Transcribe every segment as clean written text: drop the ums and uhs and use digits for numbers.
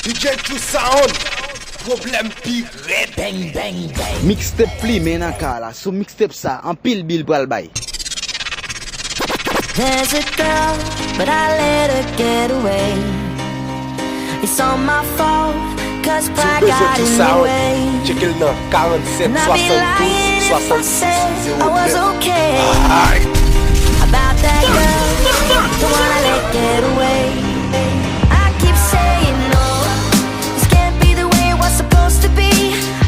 DJ True Sound. Problem pire. Bang, bang, bang. Mixtape pli men an ka la. So mixtape sa, an pil bil pral bay. There's a girl, but I let her get away. It's all my fault, cause pride got in the way. Check it now, 47, And I'd be lying if I said I was okay about that girl, the one I let get away. I keep saying no, this can't be the way it was supposed to be.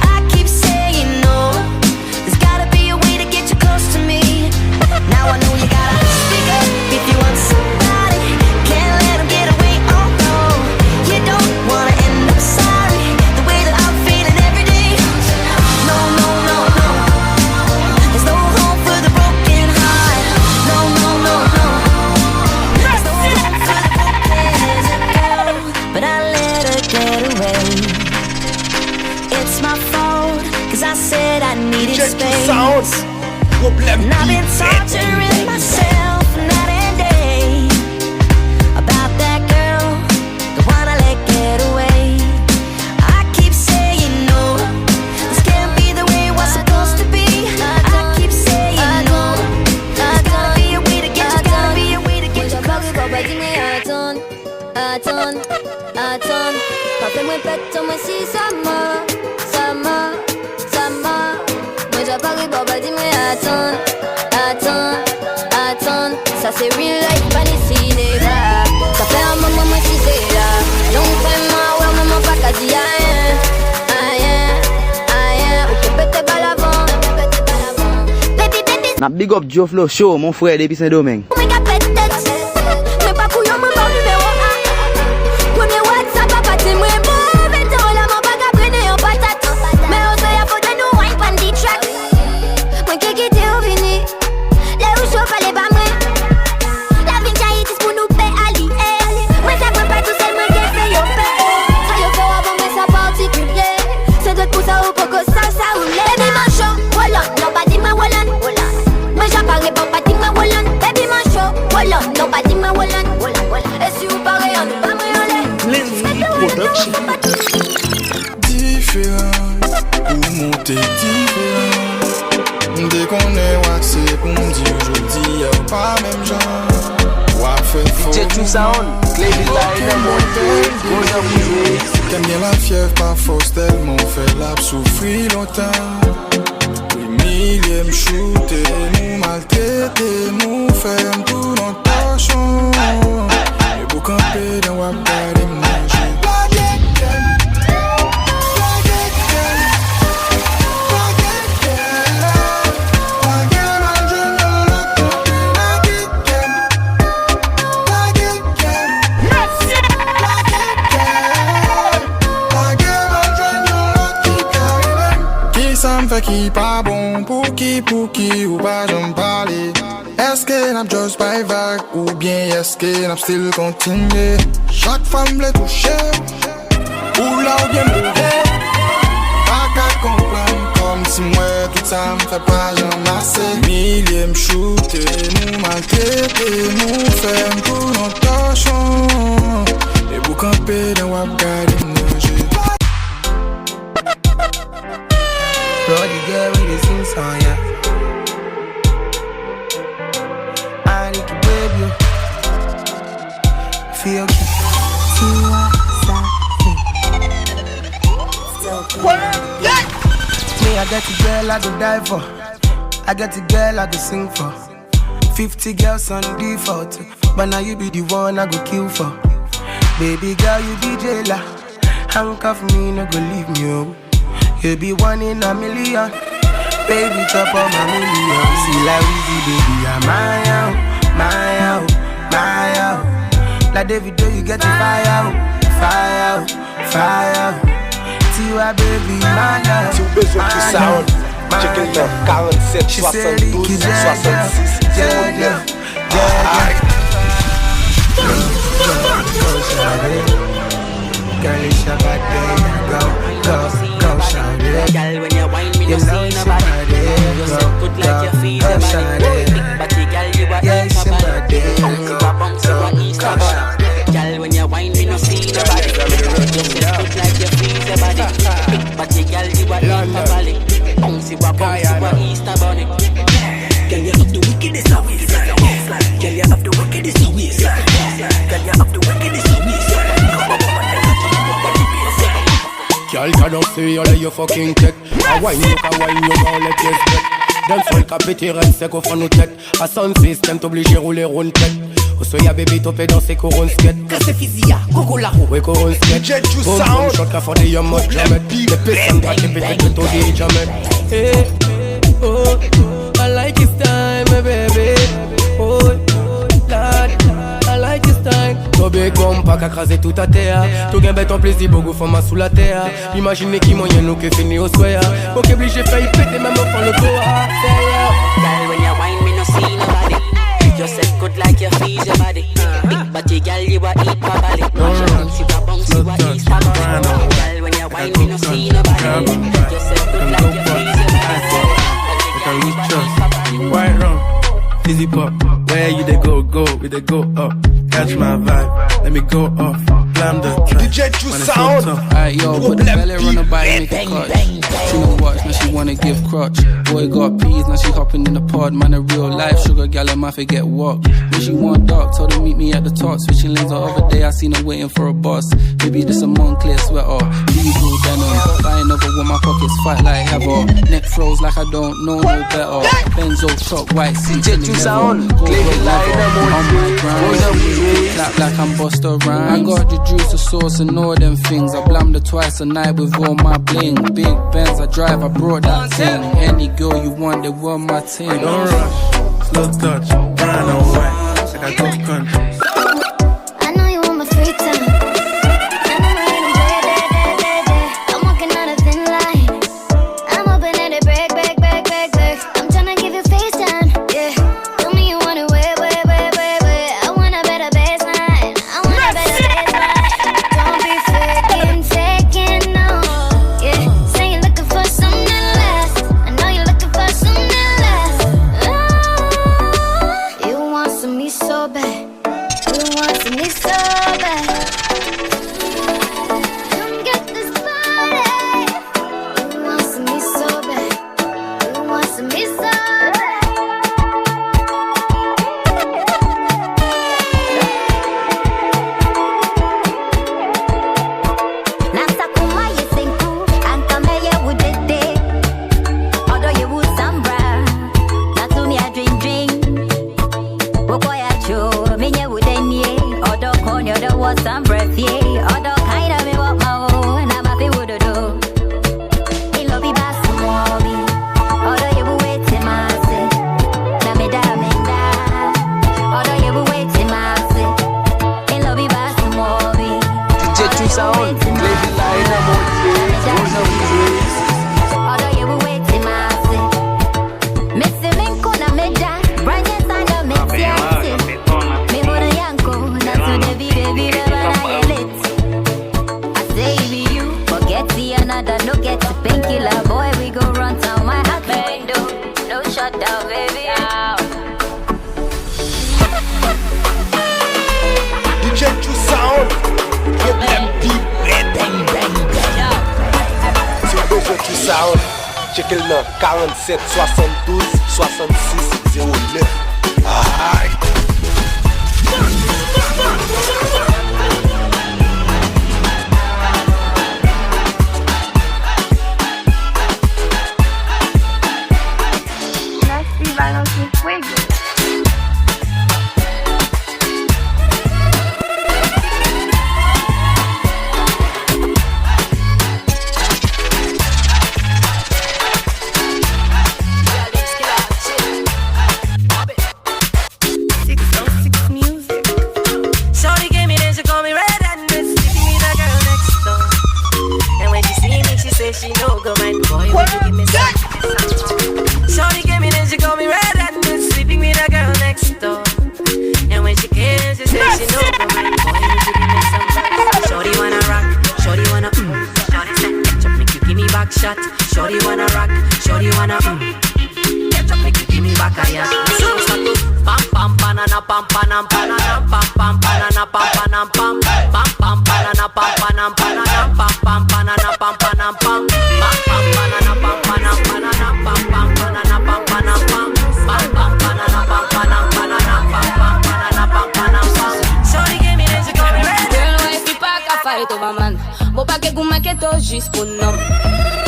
I keep saying no, there's gotta be a way to get you close to me. Now I know you gotta speak up if you want somebody. Can't let them get away, oh no. You don't wanna end up sorry, the way that I'm feeling every day. No, no, no, no. There's no hope for the broken heart. No, no, no, no. There's no hope for the broken girl, but I let her get away. It's my fault, cause I said I needed DJ True Sound. space. Problem And I've been pire. torturing myself night and day about that girl, the one I let get away. I keep saying no, this can't be the way it was supposed to be. I keep saying no, there's gotta be a way to get you, gotta be a way to get you close to me. Attends, pas fais-moi pète, moi si ça m'a. Moi j'ai pas papa dis-moi attends, ça c'est real life, pas ni cinéma. Ça fait un moment moi si c'est là. Non vraiment, ouais maman pas qu'à dire rien. Ok peut-être pas l'avant. Na big up Joe Flow Show, mon frère depuis Saint-Domingue. Différent, pour monter différent. Dès qu'on est waxé, pour me dire aujourd'hui, y'a pas même genre. Wa fait faux. DJ True Sound. Clé de line, monter. Qu'aime bien la fièvre, pas fausse, tellement fait la souffrir longtemps. Oui, millième shooté, nous maltraité, nous ferme tout dans ta chambre. Et pour camper dans la barre, fait qui pas bon pour qui ou pas j'en parler. Est-ce que n'a just by vague ou bien est-ce que n'a still continuer? Chaque femme l'est touchée ou là ou bien mauvais. Pas qu'à comprendre comme si moi tout ça me fait pas j'en assez. Millième shooté, nous maltraité, nous ferme tout notre torchon. Et pour camper dans wap garden nager. Brody girl with the sing song, yeah. I need to baby you. Feel good. Me, I got a girl I go die for. I got a girl I go sing for. 50 girls on default, but now you be the one I go kill for. Baby girl, you be jailer. Handcuff me, no go leave me, oh. You be one in a million. Baby, chop up my million. See like Weezy, baby, I'm my out. Like David, you get the fire out. Tiwa, baby, my love. Too busy to sound. Check it now, 47, 72, 66. Yeah. Girl, it's your birthday, go, shawty. Girl, when you whine me, you see nobody. You sit good like your feet, your body. Big body, girl, you are Easter body. Bounce, you are Easter body. Girl, when you whine me, you see nobody. You sit don't see all of your fucking tech. A wine you gon' let pièce bête. D'un seul capété reste sec au fond nous tête. À son système t'obligé rouler rond tête. Au soya baby topé dans ses couronnes skate. Que c'est Fizia, Coco Laro. Ouais couronne skate. Jet you Boom sound. boom shot qu'a fondé y'a mode jamais. Les personnes droites les pétées que t'en dis jamais. Hey, oh, I like his time, my baby. Oh, Lord, I like his time. Trop big bomb, pas qu'à craser tout à terre. Tout gain bête en plaisir, beaucoup femme sous la terre. Imaginez qui moyen nous que fini au soya. Ok, obligé failli péter même au fond le toit. Girl, when you wine, me no see nobody. You set good like you feed your body. Big body, girl, you a eat probably. Mash your things, you a bounce, you a eat probably. Girl, when you wine, me no see nobody. You set good like you feed your body. White rum, fizzy pop. Where you they go, we they go up. Catch my vibe, let me go off. Blam the track. DJ True Sound. Alright, yo, put the belly on the bike, make it clutch. She no watch, now she wanna give crutch. Boy got peas, now she hopping in the pod. Man, a real life sugar gal, I might forget what. When she want dark, told her meet me at the top. Switching lanes the other day, I seen her waiting for a bus. Maybe this a Moncler sweater, diesel denim. Buying over with my pockets, fight like heather. Neck froze like I don't know no better. Benzo truck, white seats in the leather. Go on my grind. Clap like I'm Busta Rhymes. I got the juice, the sauce and all them things. I blammed her twice a night with all my bling. Big Benz I drive, I brought that thing. Any girl you want, they want my team. Don't rush, slow touch, brown and white. Like I go country. I know you want my free time. I know I ain't I'm walking out a thin line. I'm hoping that it break. I'm tryna give you FaceTime, yeah. Tell me you want it way. I want a better baseline. Don't be taking no, yeah. Say you're looking for something less. I know you're looking for something less. You want some me so bad. You want some me so bad. Come get this body. You want some me so bad. You want some me so bad. Nasa kuma yisinku, ankame ye wudede. Odo ye wu sambra, natumi a dream. Woko ya cho, minye wudenie. Odo konyo odo wa sambra fie. Odo kaina me wa mao, na mafi wudodo. Ilo bi basu mobi, odo ye wu wete mase. Na meda. Odo ye wu wete mase. Ilo bi basu mobi. DJ True Sound, play the line and more Odo ye wu wete mase. Missy minko na meja, branye sana metiasi. Mimona yanko, na sude baby beba na elite. I say be you, forget the another, no get the painkiller. Boy, we go run town, my heart window, no shutdown, baby. DJ True Sound. Get them deep. C'est le DJ True Sound. Check-le là, 47 72 66 09. Aïe. to man. Bon pas que vous m'inquiétez juste pour nom. Et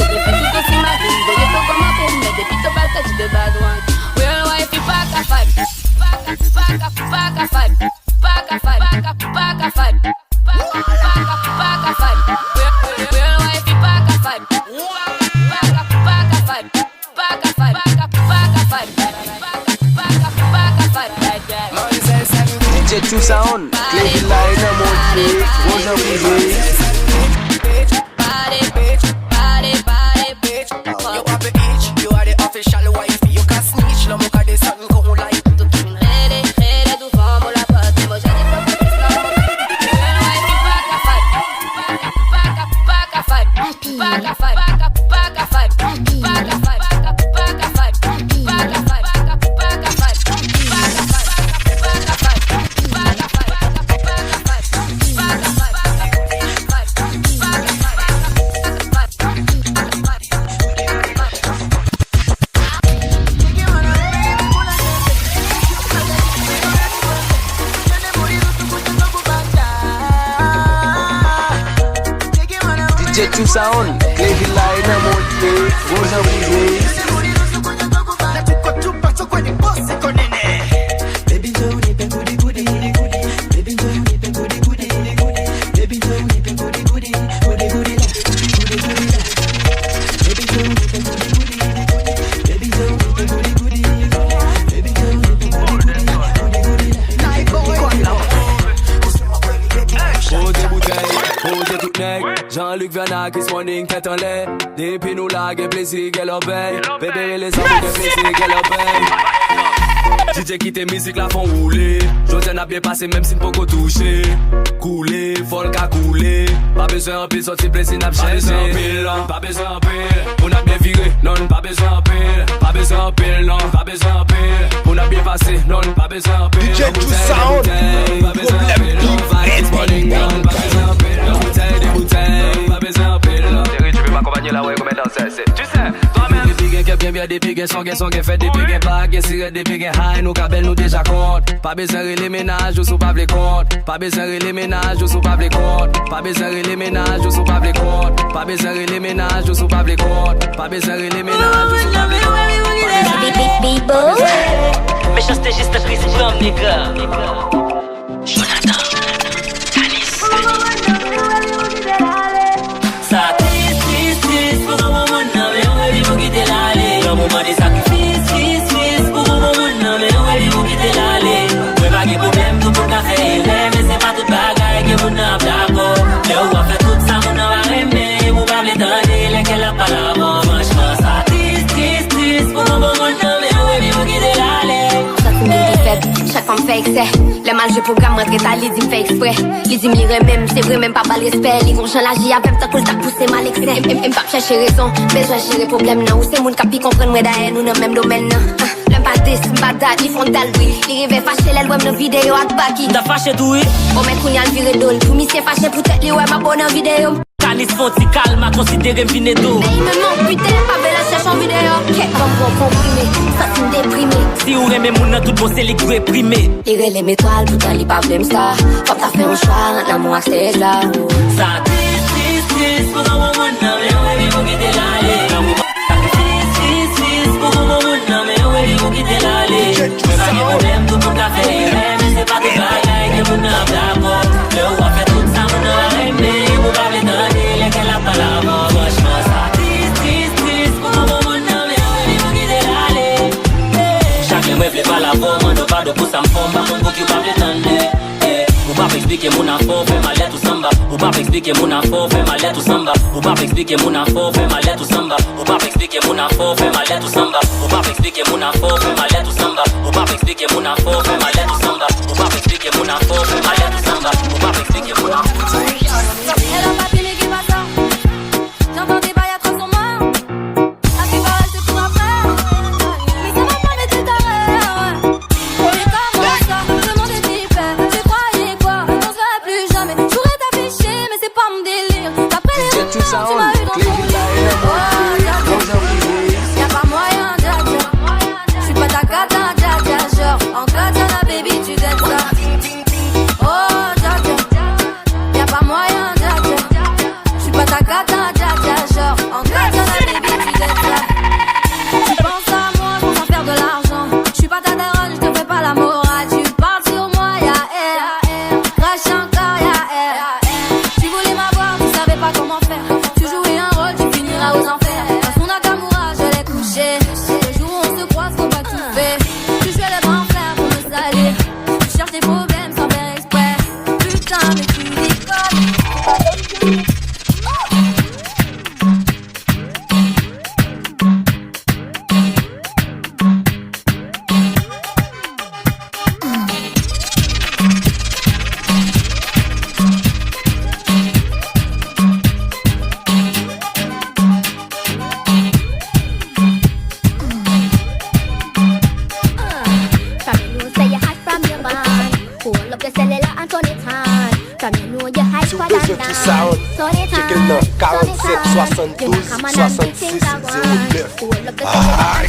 puis tout aussi ma vie, voyez pas comment on met des pito patates de bad one. Real wife, you pack a fight. Pack a fight. Pack a fight. Pack a fight. Pack a fight. Real wife, you pack a fight. Pack a fight. Pack a fight. Pack a fight. DJ True Sound, Clever Line, Monty, Rosa Bougie. You have the itch, you are the official wife. You can snitch, no more cause the sun go like. DJ True Sound, Clever Line, Monty, Rosa Bougie. Jean-Luc Vernac, this morning, tête en lait. Depuis nous là, get plaisir, qu'elle obéit. Bébé, les amis, get plaisir, qu'elle obéit. DJ qui tes musiques la font rouler. J'ose n'a bien passé, même si ne peut pas toucher. Couler, folk à couler. Pas besoin en pile, sorti plaisir, n'a pas besoin en pile. Pas besoin en pile, on a bien viré. Non, pas besoin en pile. Pas besoin en pile, non, pas besoin en pile. On a bien passé, non, pas besoin en pile. DJ True Sound, problème This morning, non, pas besoin en pile. Des bouteilles, pas besoin en pile. Chérie, tu peux m'accompagner là, ouais, comme elle danse, tu sais, toi-même. Des pigs, qui bien, des pigs, son, fait des pigs, pas, qui sirent des pigs, high, nous, cabelles, nous déjà compte. Pas besoin de les ménages, ou sous pas les comptes. Pas besoin de les ménages, ou sous pas les comptes. Pas besoin de les ménages, ou sous pas les comptes. Pas besoin de les ménages, ou sous pas les comptes. Pas besoin de les ménages, ou sous pas les comptes. Méchanceté, juste la prise, j'aime, nigga. Jonathan, Canis. Ça triste, pour un moment, mais on va vous quitter l'aller. Un moment de sacrifice, pour un moment, mais on va vous quitter l'aller. Mais pas de problème, tout pour café, mais c'est pas toute bagaille que vous n'avez pas d'accord. Là où on fait tout ça, on va aimer, vous parlez d'aller, lesquels a pas la mort. Franchement, ça triste, pour un moment, mais on va vous quitter l'aller. Chaque femme fait excès. Le mal je programme rentrer ta lidi me fait exprès. Lidi me lire même, c'est vrai même pas bal respect. Li gon chan la ji avec ta coule ta poussé mal excès. M'm pas chercher raison, besoin gérer problème nan. Ou c'est moun kapi comprendre moi d'ailleurs nous dans même domaine nan. L'homme pas dis, m'pas date, li font dal oui. Li rive fâché l'elle wèm dans vidéo ak baki. Da fâché tout oui. Bon men kounya l'vire dol. Tout monsieur fâché pour tête li wè ma bonne en vidéo. Canis font si calme à considérer m'vine d'eau. Mais il me manque putain, pas belle la cherche en vidéo. Qu'est bon comprimé, ça c'est déprimé. Si ou remè moun nan tout bon c'est li réprimé. Il relève étoile, pourtant il pas blême ça. Faut que t'as fait un choix, l'amour à stage là. Ça triste, pour un moment, mais on va vous quitter l'aller. Sacrifice, pour un moment, mais on va vous quitter l'aller. Mais pas de problème, tout le monde a fait, mais c'est pas de bagaille que vous n'avez pas d'accord. Le ou a fait tout ça, on a aimé, vous parlez d'aller, lesquels a pas la mort. Franchement, ça triste, pour un moment, mais on va vous quitter l'aller. Chaque lèvre fait pas la voix, on ne pas de pouce en forme, par contre, vous qui parlez d'aller. Ou pas expliquer mon affaire, fait ma lettre ou samba. Ou pas expliquer mon affaire, fait ma lettre ou samba. Ou pas expliquer mon affaire, fait ma lettre ou samba. Ou pas expliquer mon affaire, fait ma lettre ou samba. Ou pas expliquer mon affaire, fait ma lettre ou samba. Ou pas expliquer mon affaire, fait ma lettre ou samba. Ou pas expliquer mon affaire, fait ma lettre ou samba. Ou pas expliquer mon affaire. Elle a pas fini qui va ça. J'entends des bails à 300 morts. La plupart elle c'est pour après. Mais ça m'a pas mis tout à l'heure. Mais comment ça, le monde est hyper. Tu croyais quoi, on se verrait plus jamais. J'aurais t'affiché, mais c'est pas mon délire. D'après les rumeurs, tu m'as eu dans ton lit. Y'a pas moyen, dja dja. J'suis pas ta cata, dja dja. Genre, en katana, baby, tu donnes ça. Oh, dja dja. Y'a Si vous besoin tout sound, check le nom 47 72 66 09. Aïe.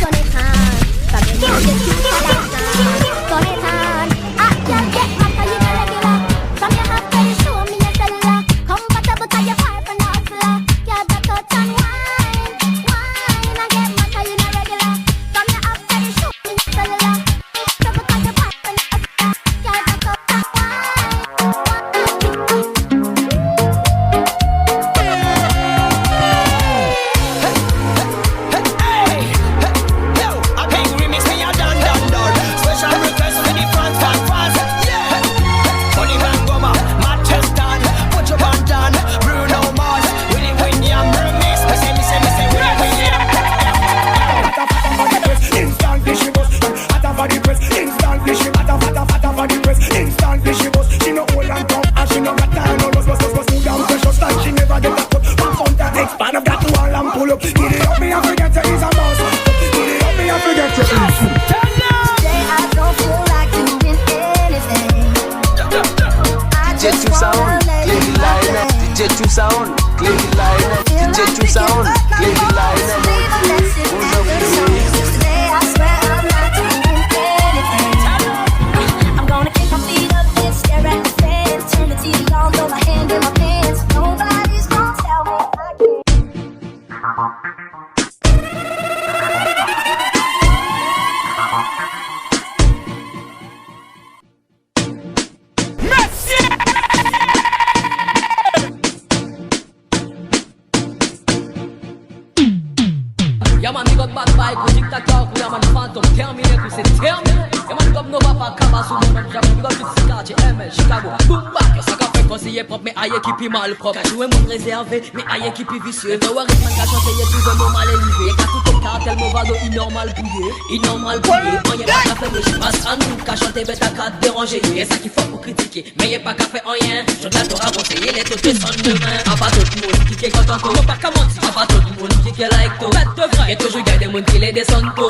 Jouer mon réservé, mais aïe qui puis vicieux. Power is man qu'a chanté, y'a tout de normal élevé. Qu'a tout ton cartel, mon vado, inormal bouillé. Inormal bouillé, on y'a pas qu'à faire, mais j'suis pas à nous. Qu'a chanté, bête à qu'à déranger. Y'a ça qu'il faut pour critiquer, mais y'a pas qu'à faire rien. Je dois te raconter, les taux descendent demain. A pas tout le monde qui est content, on pas qu'à mentir. A pas tout le monde qui est like tout. Faites de vrai, y'a toujours y'a des monde qui les descendent tout.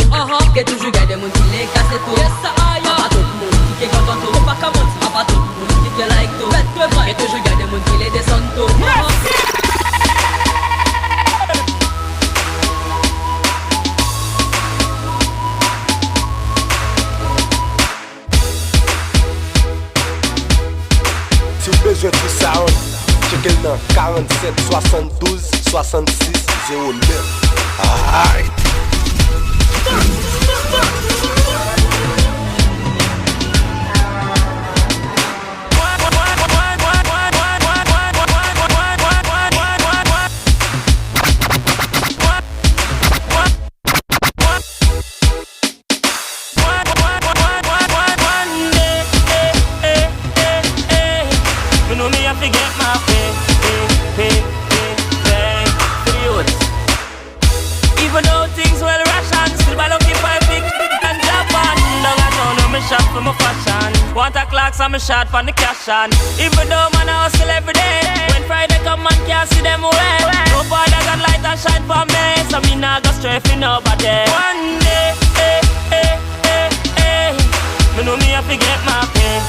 Y'a toujours y'a des monde qui les cassent tout. Yes, ça aïe. A pas tout le monde qui est content, on pas qu'à mentir. A pas tout le monde qui est like tout. Faites de vrai, y'a toujours y'a des monde qui les descendent tout. Si vous besoin tout sound, check le nom 47 72 66 09. Aïe. I'm a shot from the cash on. Even though man I hustle every day, when Friday come man can't see them away. No boy that got light and shine for me, so me nah go stray for nobody. One day, me know me have to get my pay.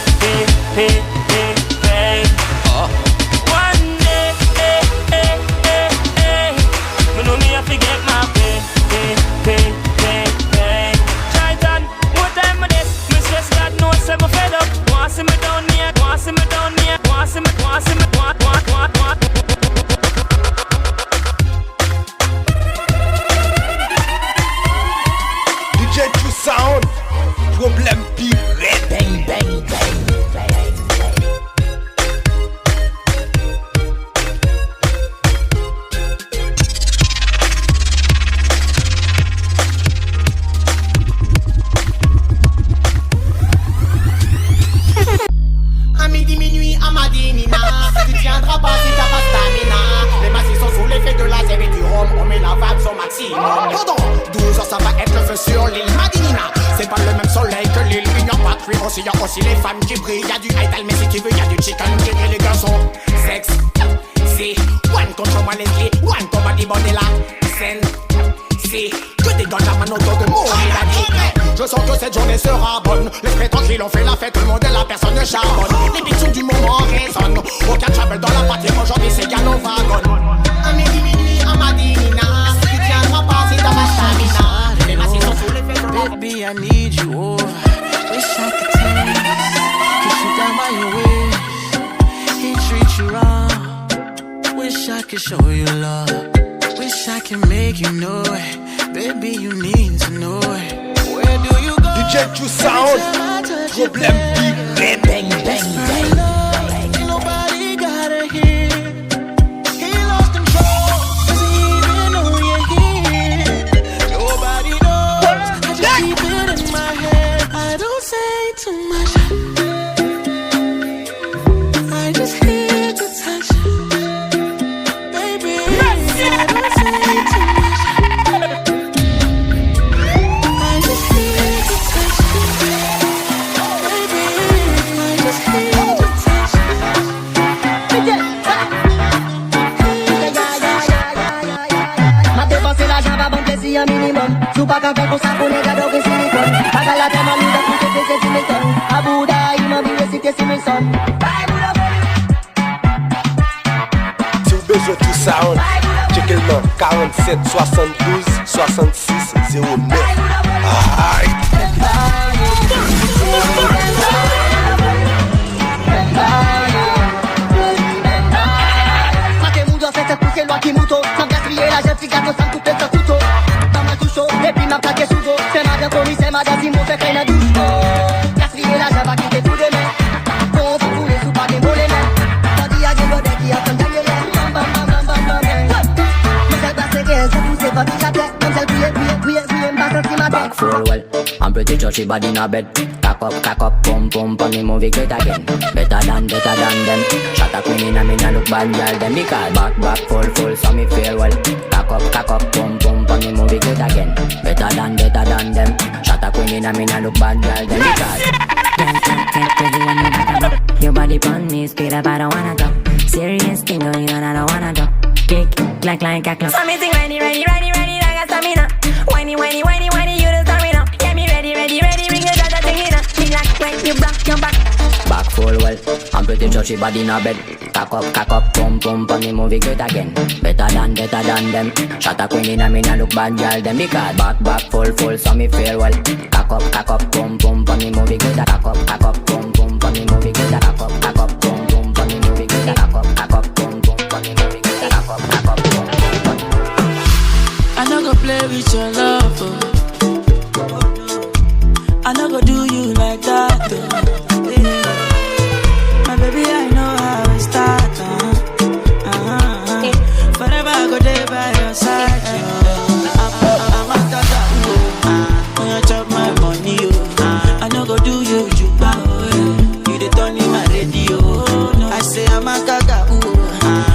One day, me know me have to get my pay. Triton, what time of this? Me stress God knows I'm fed up. Want see me down here, want see me down here, want see me, want. DJ True Sound, problème pire, bang bang bang. Pendant 12 heures ça va être le feu sur l'île Madinina. C'est pas le même soleil que l'île, il n'y a pas de pluie aussi. Y'a aussi les femmes qui brillent, y'a du high mais si tu veux y'a du chicken et les garçons. Sexe, c'est one contre one Leslie, one combat des body là. Scène, c'est que des gars à autour de mourir la dit. Je sens que cette journée sera bonne. Les fêtes tranquilles, on fait la fête, tout le monde est là, personne ne charbonne. Les bitumes du moment résonnent. Aucun travel dans la partie, aujourd'hui c'est Gano Vagon. Amini, Amadina, si tu tiens pas, c'est dans ma stamina. Les massifs sont sous l'effet de Baby, I need you, oh. Wish I could take, kiss you down by your waist. He treat you wrong. Wish I could show you love. Wish I could make you know it. Baby, you need to know it. Where do you go? DJ True Sound. Problem deep. Bang, bang, bang, bang. Ain't nobody gotta hear. He lost control. Doesn't even know you're here. Nobody knows. I just keep it in my head. I don't say too much. I just hear the touch. Baby, I don't say too much. I just hear the touch. Baby, I just hear the touch. Ma dépense l'argent va bon plaisir minimum. Sous pas qu'un fait pour ça pour les gars de silicone. Pas qu'à la tête en nous de tout c'est si m'étonne. À Bouddha, il m'a vu réciter si mes sommes. Si vous besoin de tout sound, checkez le nom 47 72 66 09. Aïe. C'est loi qui mouto, sans gaspiller la jeune fille gâteau sans couper son couteau. Dans ma touche, et puis ma plaque est sous eau. C'est madame commis, c'est madame Simon, fait qu'elle a douche. Gaspiller la jeune va quitter tout de même. Pour vous les sous pas des mots les mêmes. Tandis à des modèles qui attendent gagner les. Mais elle passe rien, c'est poussé pas toute la tête. Comme celle prier, m'passe un petit matin. Back full well, I'm pretty sure she body in a bed. Cock up, pump, on the movie great again. Better than them. Shot a queen in a me nah look bad girl them. Because back full, so me feel well. Cock up, pump, on the movie great again. Better than them. Shot a queen in a me nah look bad girl them. Because your body pon me, speed up, I don't wanna talk. Serious thing going on, I don't wanna talk. Kick, clack, clack. So me sing ready, like a stamina. Whiny, you the stamina. Yeah, me ready, ring the data thing in a. Me like you block your back. back full well, I'm pretty sure she body in a bed. Cock up, pump, on the movie great again. Better than them. Shot a queen in a me nah look bad girl them. Because back full, so me feel well. Cock up, pump, on the movie great. Cock up, pump, on the movie great. Cock up, pump, on the movie great. Cock up, pump, on the movie great. Cock up, pump. I no go play with your love, oh. I no go do you like that, oh. Yeah. My baby, I know how it start, Forever I go there by your side, I'm a tata, when you chop my money, oh. I no go do you juba, oh. You the turn in my radio, I say I'm a gaga,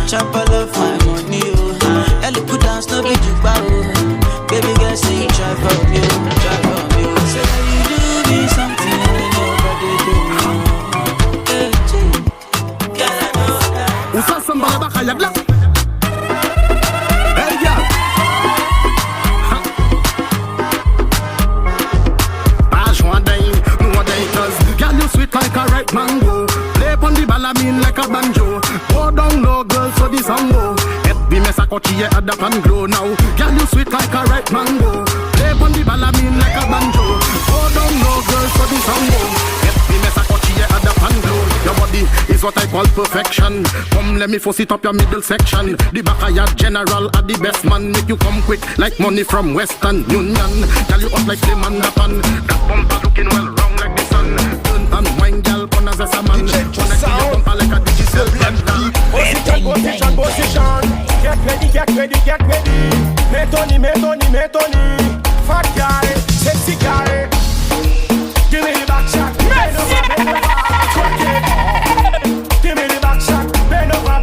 chop all of my money, oh. Ellie put down no be juba, oh. Baby girl, say you try for me, say you do me something nobody do me. Usa somebody back at your block. Hey girl, Ash one day, cause girl you sweet like a ripe mango. Play pon the balamin like a banjo. Go down low girl so the song go. Be mess a coachy at the pan glow now. Girl you sweet like a ripe mango. Play pon the balamin like a banjo. Go down low girl so the song go. Be mess a coachy at the pan glow. Your body is what I call perfection. Come let me force it up your middle section. The back of your general are the best man. Make you come quick like money from Western Union. Girl you up like slim and the pan. That bumper looking well round like the sun. Turn and wine girl on as a man. Wanna see your bumper like a digital blender. Position. Get ready. Metoni. Fat guy, sexy guy. Give me the back shot. Bend over. Twerk it. Give me the back shot. Bend over.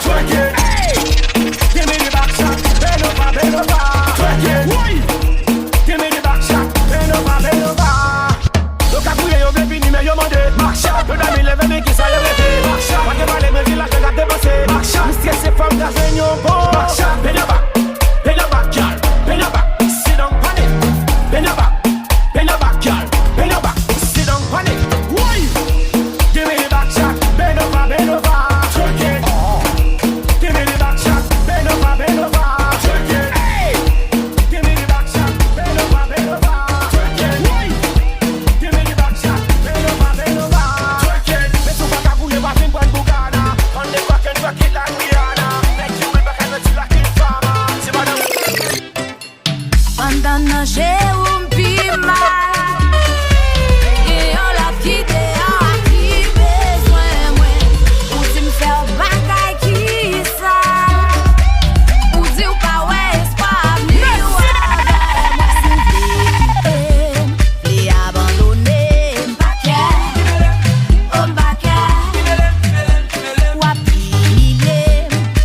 Twerk it. Give me the back shot. Bend over. Twerk it. Give me the back shot. Bend over. Look at me, yo baby, ni me yo mande. Back shot. Yo da mi leve mi kisa yo leve. Back shot. Whatever le me di la que got dépassé. Back shot. Mister c'est from the venue go. Back shot. Bend your back, girl. Bend your back. Sit down on it. Bend your back, girl. Bend your back. Sit down on it. Why? Give me the back shot. Bend over. Twerk Rock it like Rihanna. Make you whip back and let you like King Farmer. See what I'm Bandana j'ai un pima. Et on l'a quitté à qui besoin moi. Ou tu me fais bagaille qui ça. Ou dis ou pas ouais c'est pas venu avec moi. Les abandonner un paquet. Ou à piller.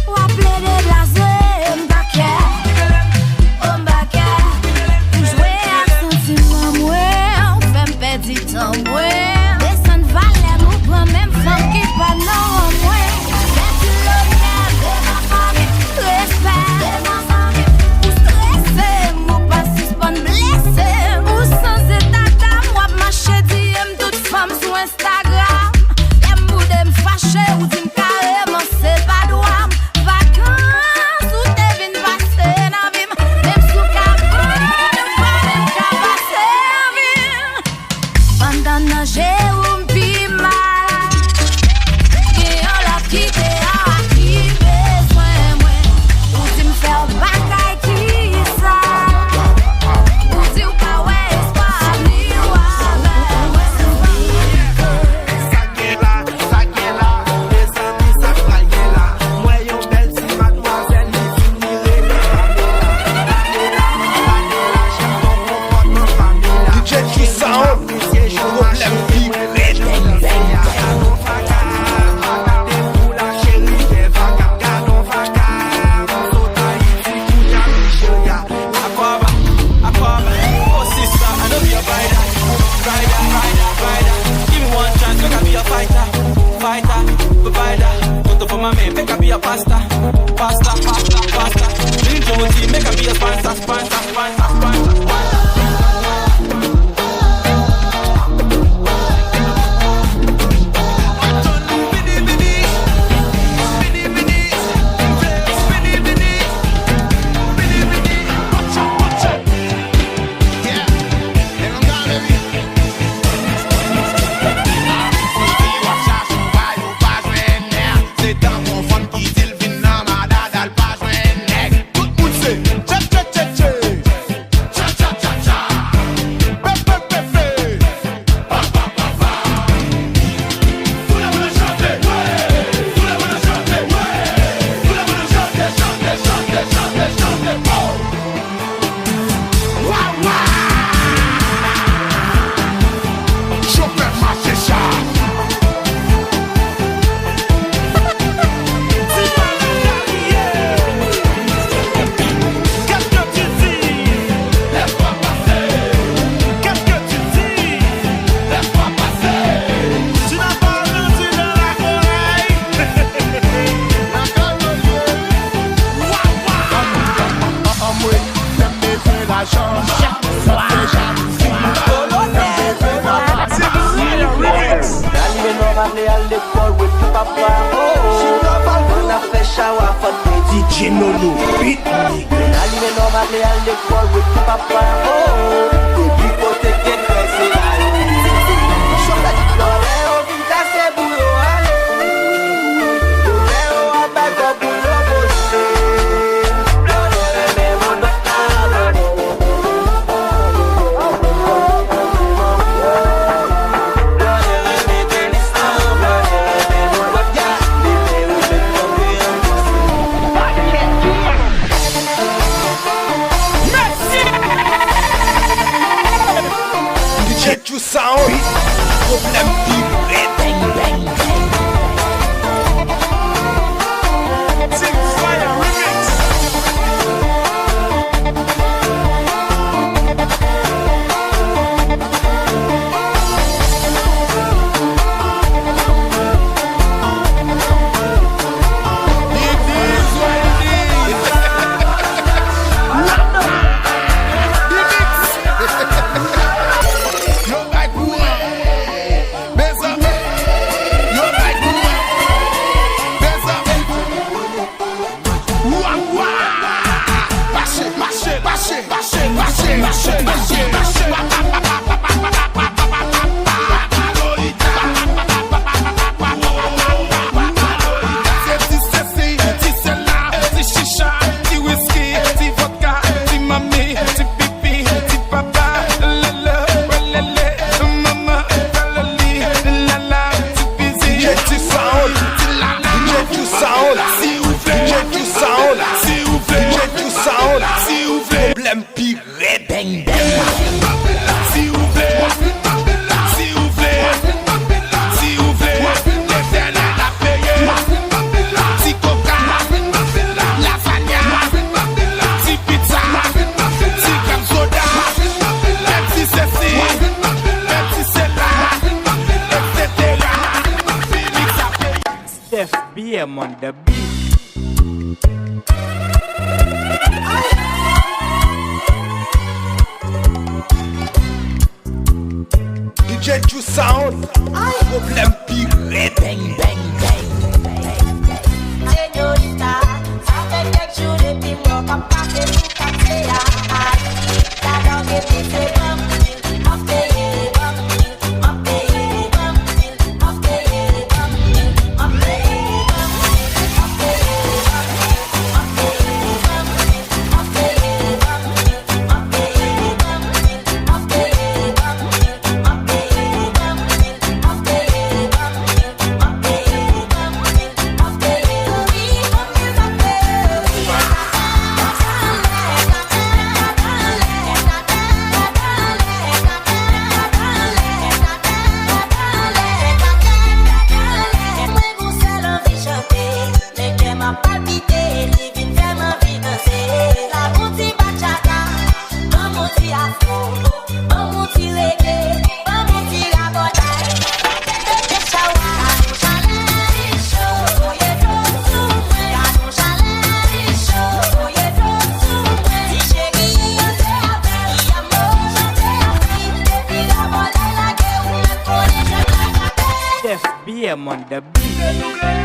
Ou à plaider blaser un paquet. Un paquet. Petit en moins, descend valet, nous prend même femme qui pas non en moins. C'est l'honneur de ma famille, respect de ma famille. Ou stressé, ou pas suspend blessé. Ou sans état d'âme, ou marcher DM toute femme sur Instagram. L'aime ou de me fâcher, ou d'une carrément c'est pas droit. Vacances, ou t'es vine passer dans vie, même sous cabane, pas même cabasser. Bandana j'ai un pima. Et on l'a quitté à qui besoin moi. Ou tu me fais bagaille qui ça. Ou dis ou pas ouais c'est pas venu avec moi. Ça qui est là, les amis ça flaguer là. Moi yon belle si mademoiselle ni finiré. J'aime ton comportement DJ Toussaint, problème big red. Make a be a pasta. Drink Jonesy, make a be a sponsor. C'est dans mon fond qui dit le vin dans ma dada, le pas joint nec. Tout le monde sait, DJ Nolo, beat me. Alive normally all the call with papa. Oh, baby, go take it crazy. Loreo vita se bulo ale. Loreo abaga bulo bose. Loreo me mondo abone. Loreo me tenis abone. Loreo ya me on the beat. DJ Ju Sound, problème pire, bang bang bang. Señorita, ça fait quelques jours depuis moi, papa fait tout casser là. La langue est poussée, BM on the beat.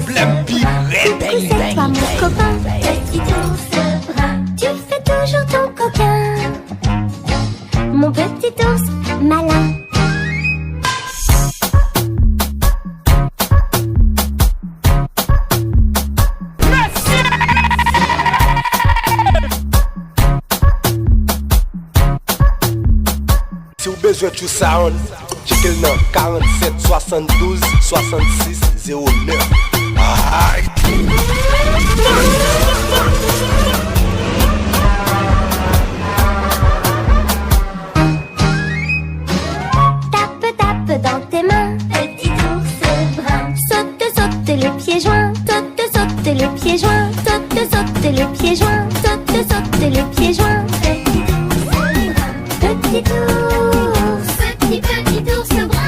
problème pire. C'est toi mon copain, petit ours brun. Tu fais toujours ton coquin, mon petit ours malin. Si vous avez besoin de tout sound, checkez le nom 47 72 66 09. Tape, tape dans tes mains, petit ours brun. Saute, saute les pieds joints, saute, saute les pieds joints, saute, saute les pieds joints, saute, saute les pieds joints. Petit ours, petit ours brun.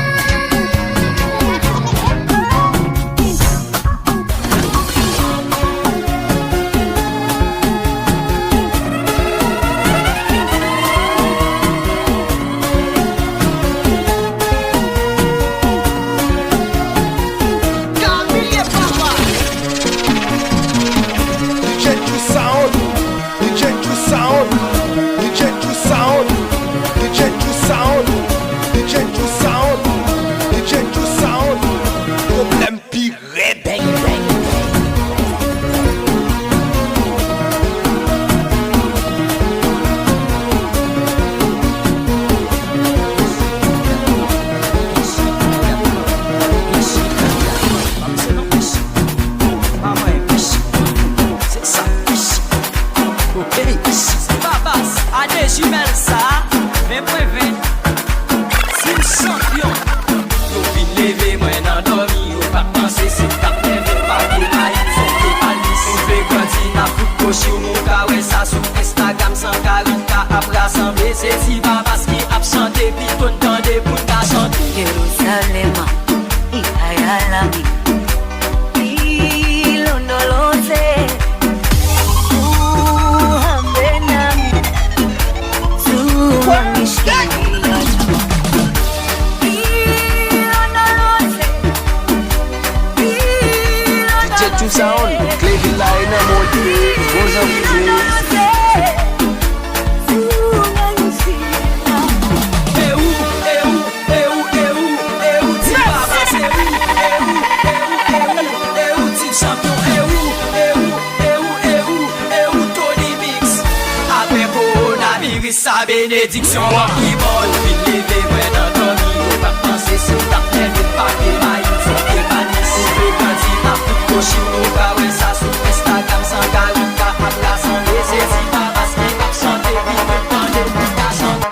Sa bénédiction qui bonne, il levé, ouais, dans ton lit, pas penser sur ta terre, pas que maïs, c'est que panis, c'est grandi, n'a plus de cochon, ou ouais, ça sur Instagram, sans garde, à place, en laisser, si pas parce qu'il va chanter, puis me prendre pour ta chanter.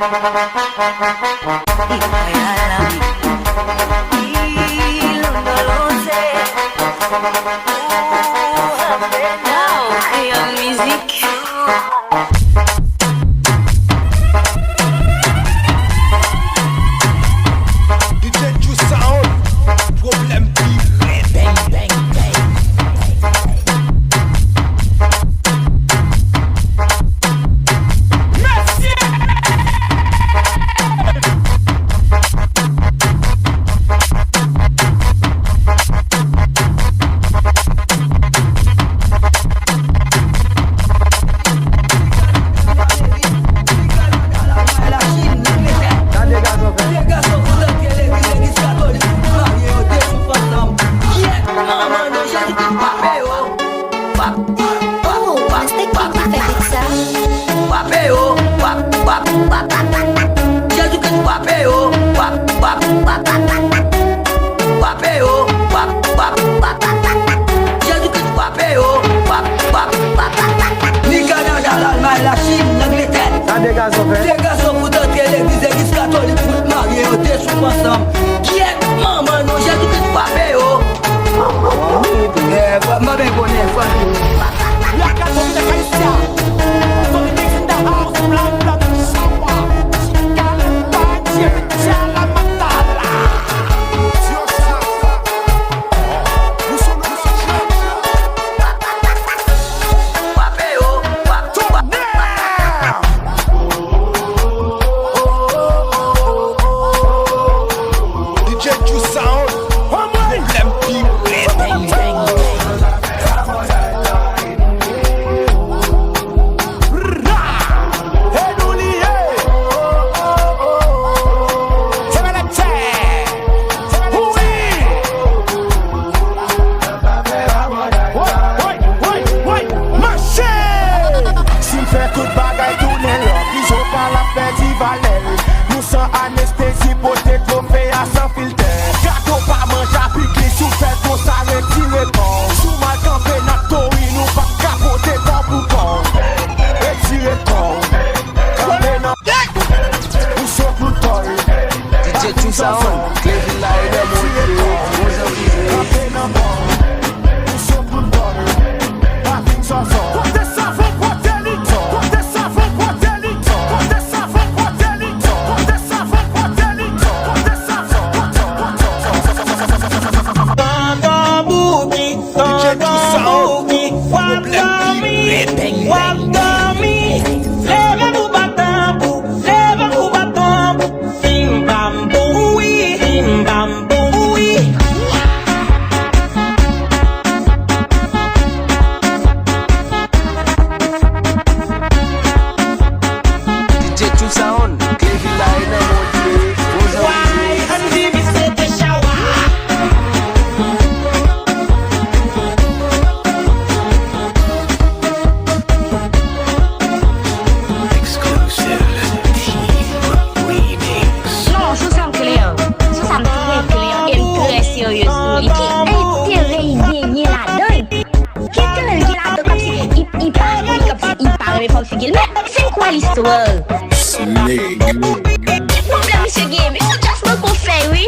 quoi l'histoire? Snake. Quel problème, monsieur Game? Monsieur Jasper qu'on fait, oui?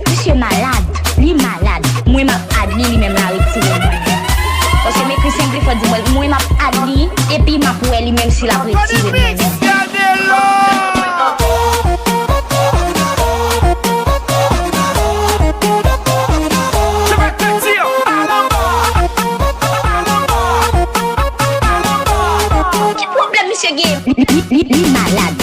Monsieur malade, lui malade. Moi, m'a adli, lui-même la retiré. Parce que mes plus simple, il faut dire, moi, m'a adli, et puis m'a pour elle, lui-même, si la retiré. Quel problème, monsieur Game? Lui malade.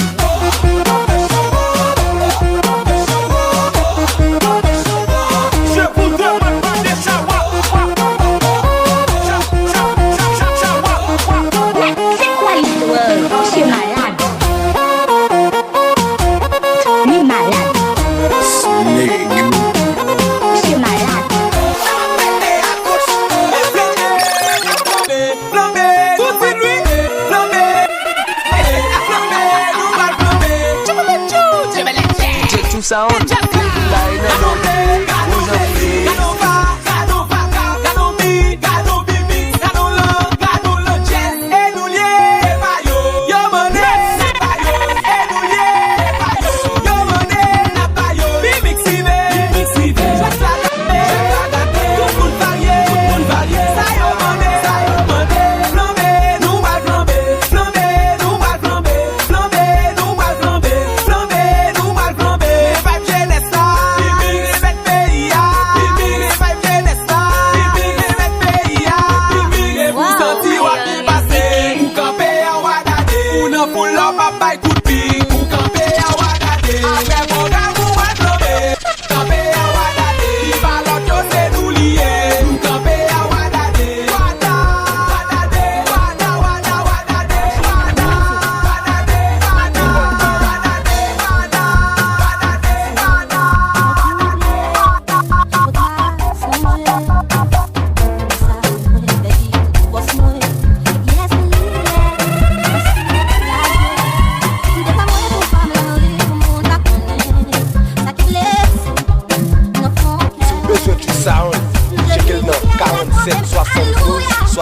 Sound.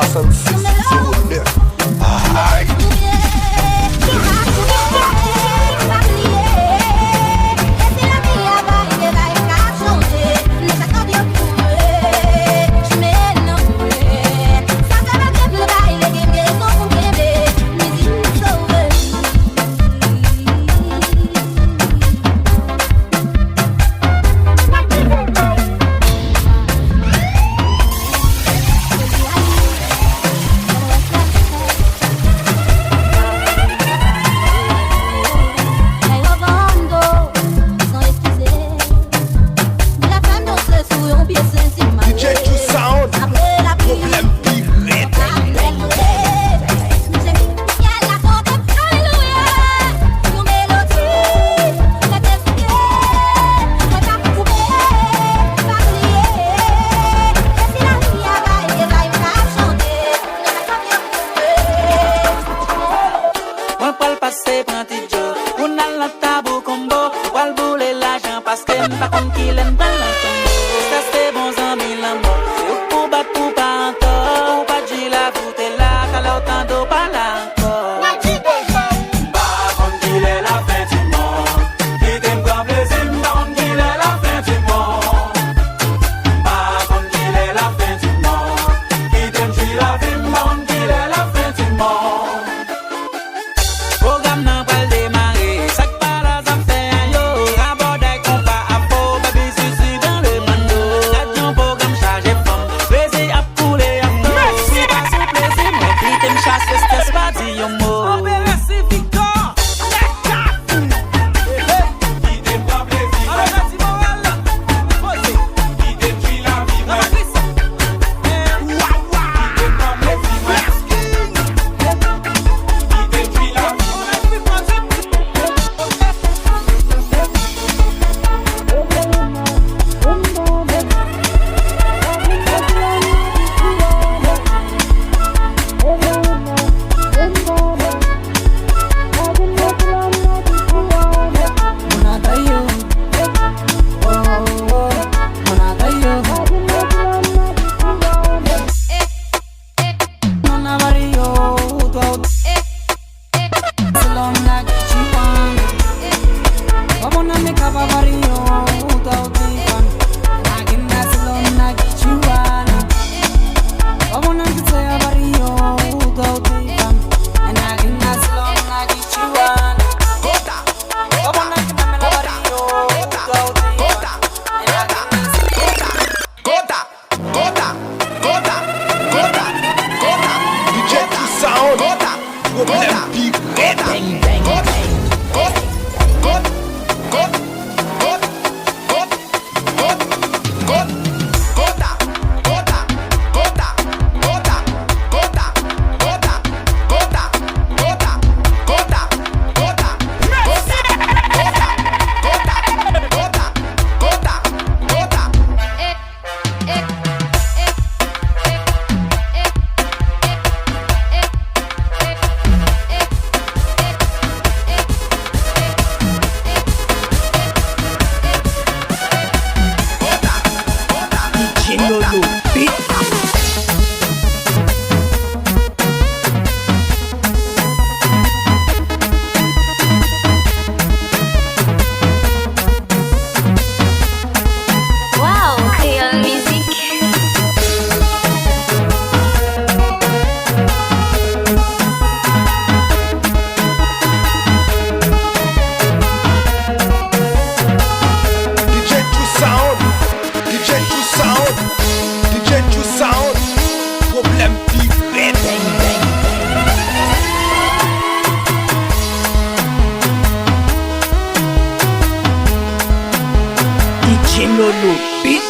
Charge long like Chihuahua. Babona me kaba vario without the fun. I can dance alone like Chihuahua. Babona me say vario without the fun. And I can dance alone like Chihuahua. Babona me kaba vario without the fun. And I can dance. Gota. DJ to sound. Problem big. Bang bang bang. Wow, Creole music. DJ to sound. Problem big. Bang bang. DJ Lolo, beat.